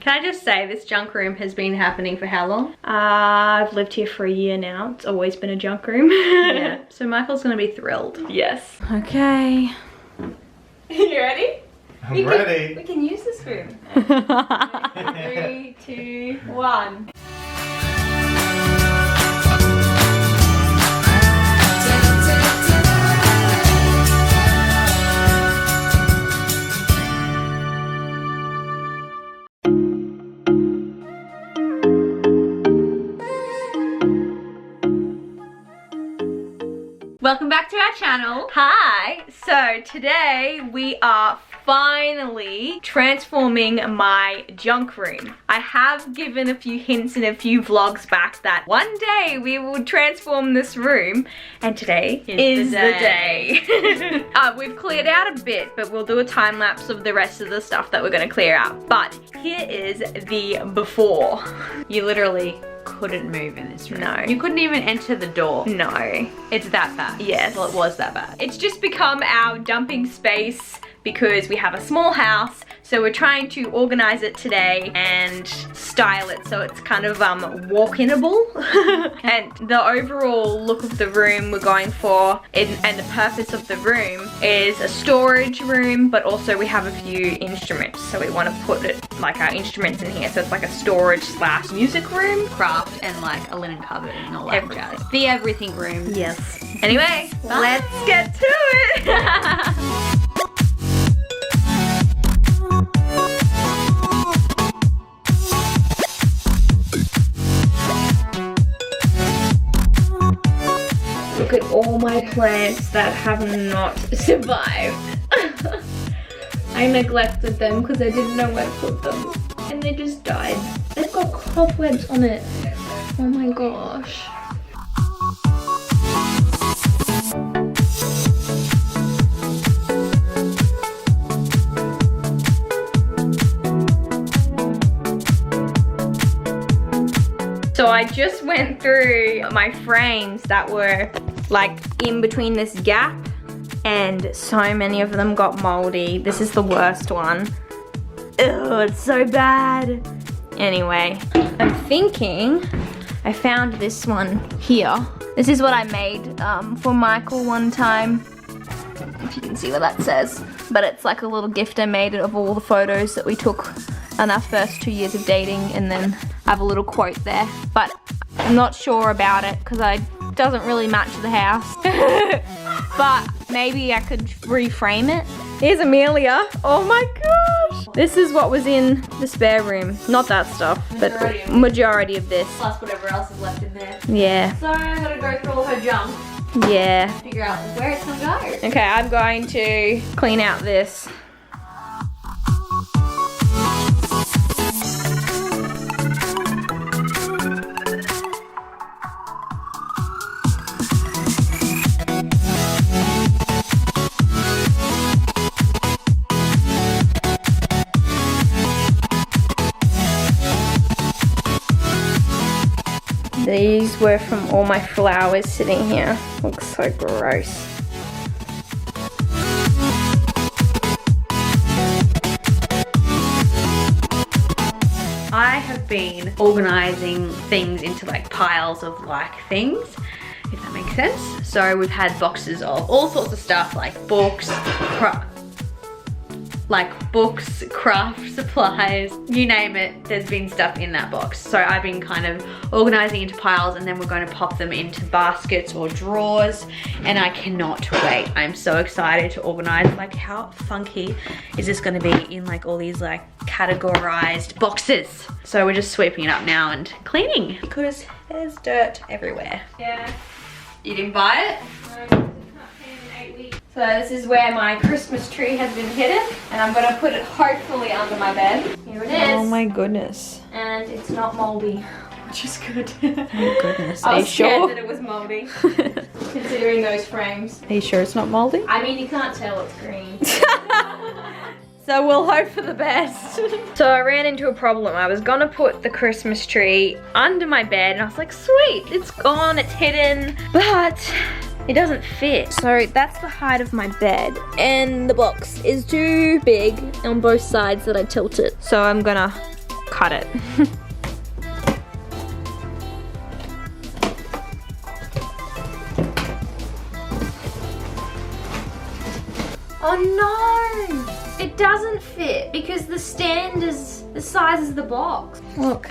Can I just say this junk room has been happening for how long? I've lived here for a year now. It's always been a junk room. Yeah. So Michael's gonna be thrilled. Yes. Okay. You ready? I'm ready. We can use this room. 3, 2, 1. Welcome back to our channel. Hi. So today we are finally transforming my junk room. I have given a few hints in a few vlogs back that one day we will transform this room, and today is the day. We've cleared out a bit, but we'll do a time lapse of the rest of the stuff that we're going to clear out. But here is the before. You literally couldn't move in this room. No. You couldn't even enter the door. No. It's that bad. Yes. Well, it was that bad. It's just become our dumping space because we have a small house, so we're trying to organize it today and style it so it's kind of walk-inable. And the overall look of the room we're going for, and the purpose of the room is a storage room, but also we have a few instruments, so we want to put it like our instruments in here, so it's like a storage / music room. Craft and like a linen cupboard and all that Everything. jazz. The everything room. Yes. Anyway, let's get to it. Look at all my plants that have not survived. I neglected them because I didn't know where to put them, and they just died. They've got cobwebs on it. Oh my gosh. So I just went through my frames that were like in between this gap, and so many of them got moldy. This is the worst one. Ugh, it's so bad. Anyway, I'm thinking I found this one here. This is what I made for Michael one time. If you can see what that says. But it's like a little gift I made of all the photos that we took on our first 2 years of dating, and then I have a little quote there. But I'm not sure about it because it doesn't really match the house. But maybe I could reframe it. Here's Amelia. Oh my gosh. This is what was in the spare room. Not that stuff, but majority of this. Plus whatever else is left in there. Yeah. So I'm gonna go through all her junk. Yeah. Figure out where it's gonna go. Okay, I'm going to clean out this. These were from all my flowers sitting here. Looks so gross. I have been organizing things into like piles of like things, if that makes sense. So we've had boxes of all sorts of stuff like books, craft supplies, you name it, there's been stuff in that box. So I've been kind of organizing into piles, and then we're going to pop them into baskets or drawers, and I cannot wait. I'm so excited to organize. Like, how funky is this going to be in like all these like categorized boxes? So we're just sweeping it up now and cleaning because there's dirt everywhere. Yeah. You didn't buy it? So this is where my Christmas tree has been hidden, and I'm gonna put it hopefully under my bed. Here it is. Oh my goodness. And it's not moldy, which is good. Thank goodness. I Are you was scared sure? that it was moldy, considering those frames. Are you sure it's not moldy? I mean, you can't tell it's green. So we'll hope for the best. So I ran into a problem. I was gonna put the Christmas tree under my bed, and I was like, sweet, it's gone, it's hidden, but it doesn't fit. So that's the height of my bed, and the box is too big on both sides that I tilt it. So I'm gonna cut it. Oh no! It doesn't fit because the stand is the size of the box. Look,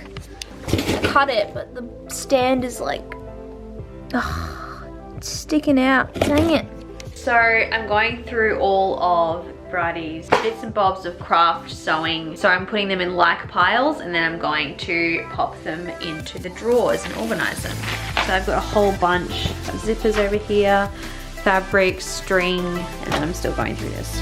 cut it, but the stand is like, it's sticking out. Dang it. So I'm going through all of Bridie's bits and bobs of craft sewing. So I'm putting them in like piles and then I'm going to pop them into the drawers and organize them. So I've got a whole bunch of zippers over here, fabric, string, and then I'm still going through this.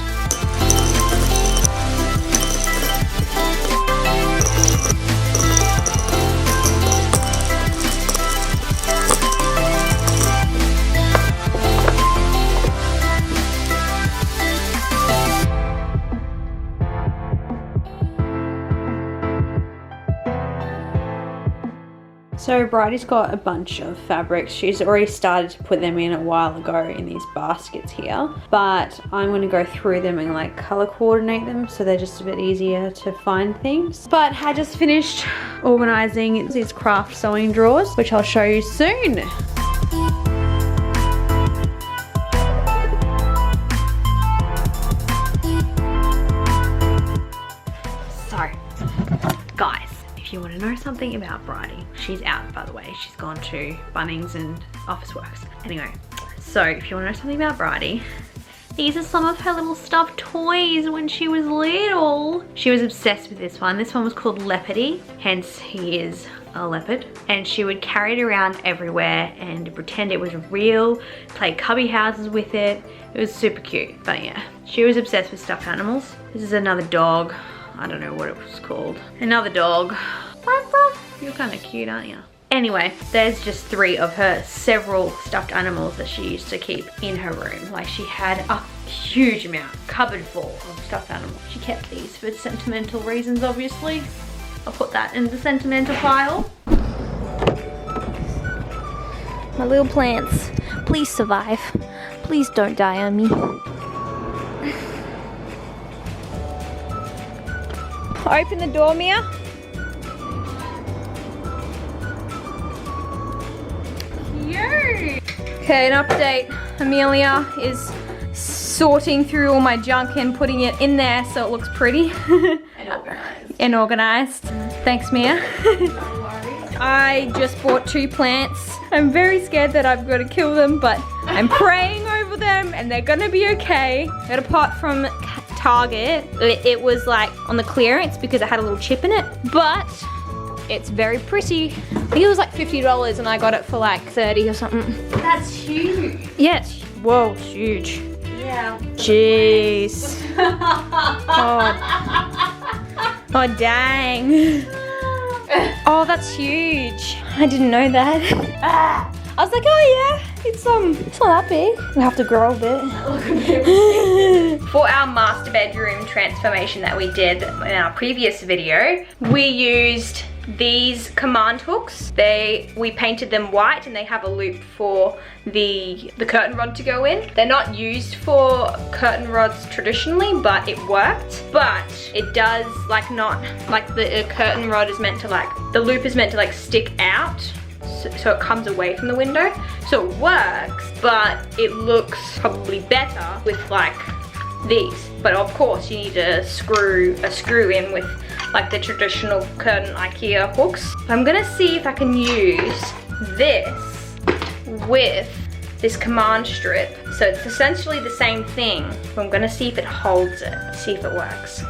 So Bridie's got a bunch of fabrics. She's already started to put them in a while ago in these baskets here, but I'm going to go through them and like color coordinate them so they're just a bit easier to find things. But I just finished organizing these craft sewing drawers, which I'll show you soon. So, guys, if you want to know something about Bridie, she's out, by the way. She's gone to Bunnings and Officeworks. Anyway, so if you want to know something about Bridie, these are some of her little stuffed toys when she was little. She was obsessed with this one. This one was called Leopardy, hence he is a leopard. And she would carry it around everywhere and pretend it was real, play cubby houses with it. It was super cute, but yeah. She was obsessed with stuffed animals. This is another dog. I don't know what it was called. Another dog. You're kind of cute, aren't you? Anyway, there's just 3 of her several stuffed animals that she used to keep in her room. Like, she had a huge amount, cupboard full of stuffed animals. She kept these for sentimental reasons, obviously. I'll put that in the sentimental pile. My little plants, please survive. Please don't die on me. Open the door, Mia. Cute. Okay, an update. Amelia is sorting through all my junk and putting it in there so it looks pretty. And organized. And organized. Thanks, Mia. I just bought 2 plants. I'm very scared that I've got to kill them, but I'm praying over them and they're gonna be okay. I got a pot from Target. It was like on the clearance because it had a little chip in it, but it's very pretty. I think it was like $50 and I got it for like 30 or something. That's huge. Yes, whoa, it's huge. Yeah. Jeez. Oh dang. Oh, that's huge. I didn't know that. I was like, oh yeah, it's not that big. We have to grow a bit. For our master bedroom transformation that we did in our previous video, we used these command hooks. We painted them white and they have a loop for the curtain rod to go in. They're not used for curtain rods traditionally, but it worked. But it does like not, like the curtain rod is meant to like, the loop is meant to like stick out. So it comes away from the window. So it works, but it looks probably better with like these. But of course you need a screw in with like the traditional curtain IKEA hooks. I'm gonna see if I can use this with this command strip. So it's essentially the same thing. I'm gonna see if it holds it, see if it works.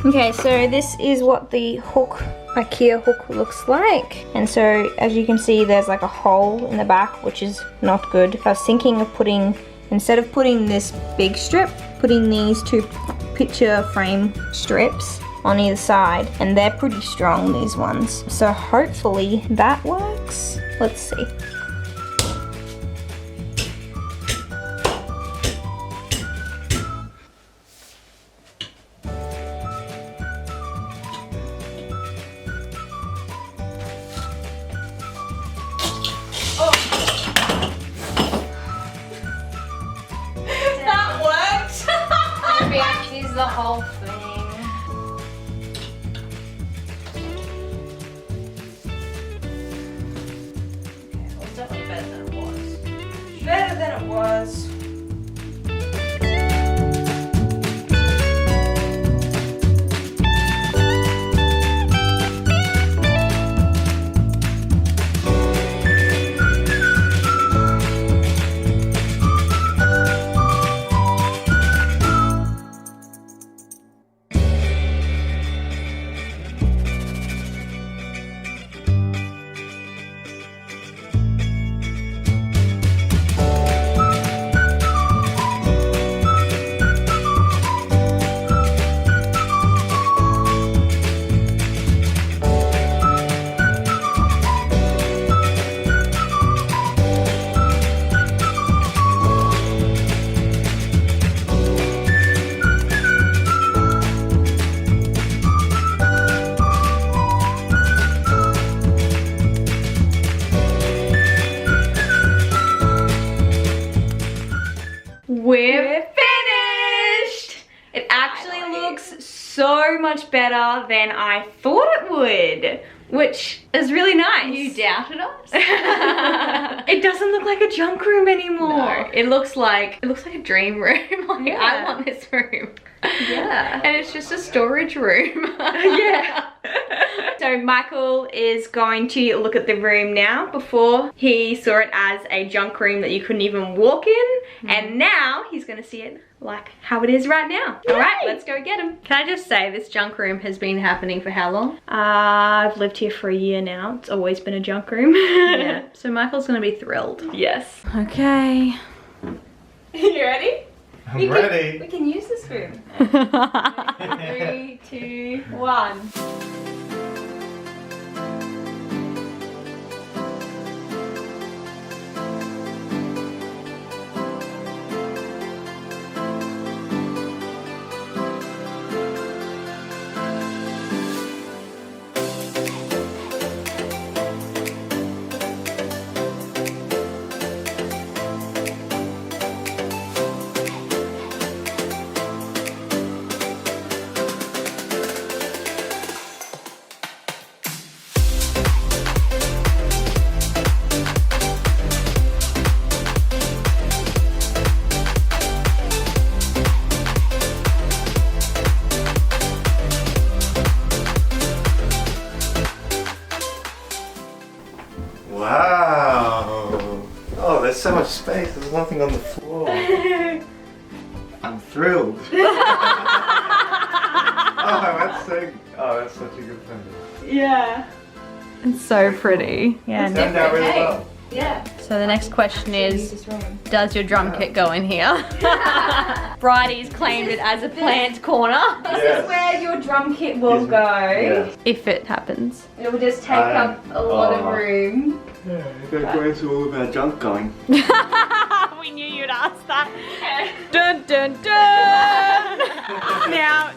Okay, so this is what the hook, IKEA hook looks like. And so as you can see, there's like a hole in the back, which is not good. I was thinking of putting, instead of putting this big strip, putting these 2 picture frame strips on either side, and they're pretty strong, these ones. So hopefully that works. Let's see. That worked. Maybe I can use the whole thing. drawers. We're finished! It actually looks so much better than I thought it would, which is really nice. You doubted us? It doesn't look like a junk room anymore. No, it looks like a dream room. Like, Yeah. I want this room. Yeah. And it's just a storage room. Yeah. So Michael is going to look at the room now. Before he saw it as a junk room that you couldn't even walk in, and now he's gonna see it like how it is right now. All right, let's go get him. Can I just say, this junk room has been happening for how long? I've lived here for a year now. It's always been a junk room. Yeah. So Michael's gonna be thrilled. Yes. Okay. You ready? I'm ready. We can use this room. 3, 2, 1. Wow. Oh, there's so much space. There's nothing on the floor. I'm thrilled. That's such a good thing. Yeah. It's so pretty. Yeah. It turned out really well. Yeah. So the next question is, This room. does your drum kit go in here? Bridie's claimed it as a plant corner. This Yes. is where your drum kit will go. Yeah. If it happens. It will just take up a lot of room. Yeah, where's all of our junk going? We knew you'd ask that. Dun dun dun! Now,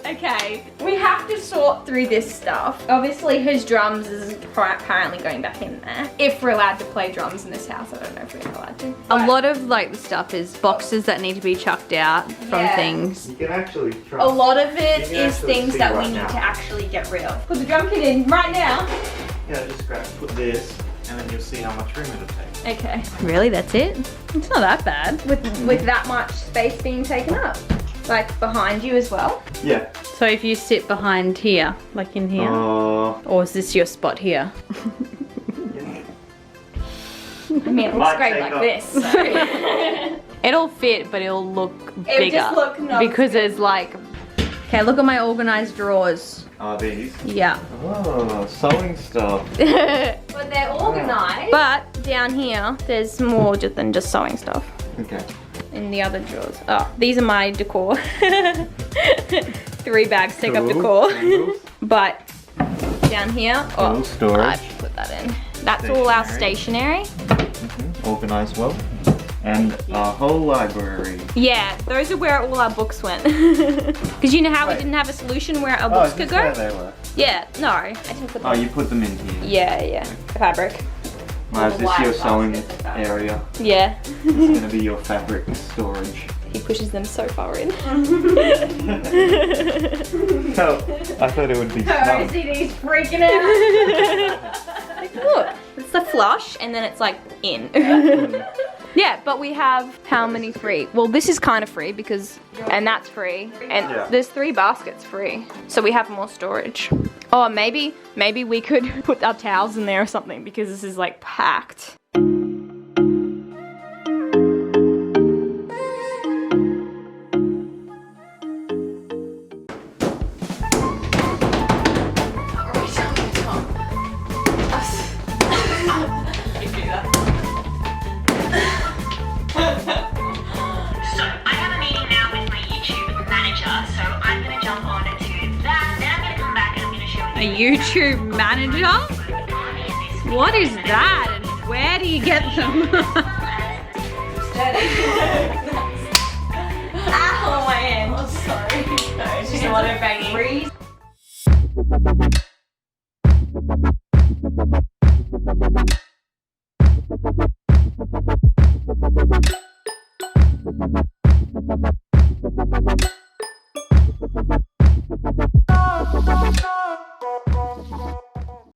Okay, we have to sort through this stuff. Obviously his drums is apparently going back in there. If we're allowed to play drums in this house, I don't know if we're allowed to. a lot of like the stuff is boxes that need to be chucked out from Yeah. things. You can actually try. A lot of it You can is actually things see that we right need now. to actually get rid of. Put the drum kit in right now. Yeah, just put this, and then you'll see how much room it'll take. Okay. Really, that's it? It's not that bad. With that much space being taken up. Like behind you as well. Yeah. So if you sit behind here, like in here, or is this your spot here? I mean, it looks Might great take like up- this. So. It'll fit, but it'll look It'll bigger. just look not because it's like, okay, look at my organized drawers. Are these? Yeah. Oh, sewing stuff. But they're organized. But down here, there's more than just sewing stuff. Okay. In the other drawers. Oh, these are my decor. 3 bags take up decor. Cool. But down here, Cool storage. I put that in. That's all our stationery. Organised well. And our whole library. Yeah, those are where all our books went. Because you know how we Wait. didn't have a solution where our Oh, books is could this where go? they were? Yeah, no, I didn't put them. Oh, you put them in here. Yeah, fabric. Wow, is this White your sewing baskets of fabric. area? Yeah. It's gonna be your fabric storage. He pushes them so far in. Oh, I thought it would be snug. OCD's freaking out. Like, look, it's the flush and then it's like in. Yeah, but we have how many free? Well, this is kind of free because, and that's free. And Yeah. there's 3 baskets free. So we have more storage. Oh, maybe we could put our towels in there or something because this is like packed. A YouTube manager? What is that? And where do you get them? Ow, my hand. I'm sorry. No, it's just a lot of banging.